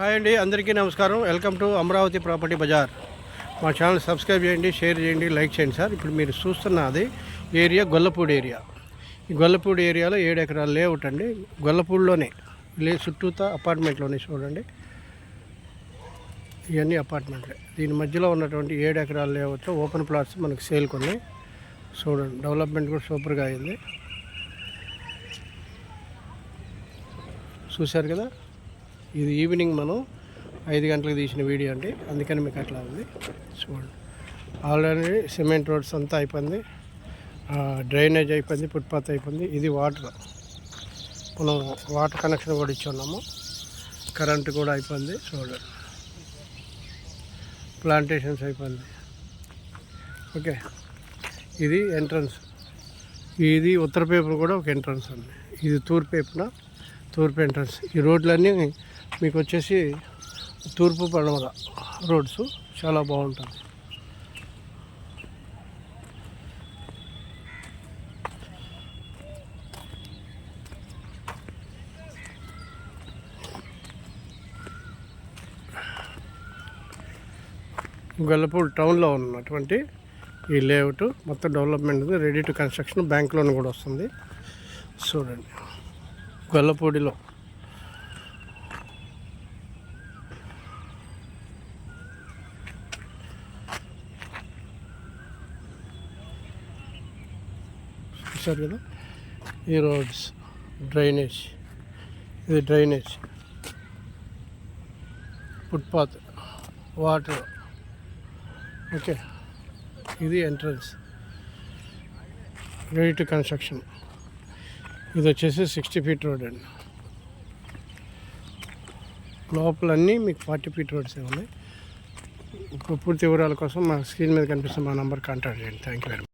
Hi అండి, అందరికీ నమస్కారం. Welcome to Amaravati property bazaar. మా ఛానల్ సబ్స్క్రైబ్ చేయండి, షేర్ చేయండి, లైక్ చేయండి సార్. ఇప్పుడు మీరు చూస్తున్నది ఏరియా గొల్లపూడి ఏరియా. ఈ గొల్లపూడి ఏరియాలో 7 ఎకరాల లేఅవుట్ అండి. గొల్లపూడిలోనే చుట్టూతా అపార్ట్మెంట్లోనే చూడండి, ఇవన్నీ అపార్ట్మెంట్లే. దీని మధ్యలో ఉన్నటువంటి 7 ఎకరాల లేఅవుట్లో ఓపెన్ ప్లాట్స్ మనకు సేల్కి ఉన్నాయి. చూడండి, డెవలప్మెంట్ కూడా సూపర్గా అయింది. చూశారు కదా, ఇది ఈవినింగ్ మనం 5 గంటలకు తీసిన వీడియో అండి, అందుకని మీకు అట్లా ఉంది. చూడండి, ఆల్రెడీ సిమెంట్ రోడ్స్ అంతా అయిపోయింది, డ్రైనేజ్ అయిపోయింది, ఫుట్పాత్ అయిపోయింది. ఇది వాటర్, మనం వాటర్ కనెక్షన్ కూడా ఇచ్చున్నాము, కరెంటు కూడా అయిపోయింది. చూడండి, ప్లాంటేషన్స్ అయిపోయింది. ఓకే, ఇది ఎంట్రన్స్, ఇది ఉత్తర పేపున కూడా ఒక ఎంట్రన్స్ ఉంది. ఇది తూర్పు ఎంట్రన్స్. ఈ రోడ్లన్నీ మీకు వచ్చేసి తూర్పు పడమర రోడ్స్, చాలా బాగుంటుంది. గొల్లపూడి టౌన్లో ఉన్నటువంటి ఈ లేఅవుట్ మొత్తం డెవలప్మెంట్ ఉంది, ready to construction. Bank loan కూడా వస్తుంది. చూడండి, గొల్లపూడిలో చూసారు కదా, ఈ రోడ్స్, డ్రైనేజ్, ఇది డ్రైనేజ్, ఫుట్పాత్, వాటర్. ఓకే, ఇది ఎంట్రన్స్, రెడీ టు కన్స్ట్రక్షన్. ఇది వచ్చేసి 60 ఫీట్ రోడ్ అండి. లోపలన్నీ మీకు 40 ఫీట్ రోడ్స్ ఉన్నాయి. పూర్తి వివరాల కోసం మా స్క్రీన్ మీద కనిపిస్తున్న మా నంబర్ కాంటాక్ట్ చేయండి. Thank you very much.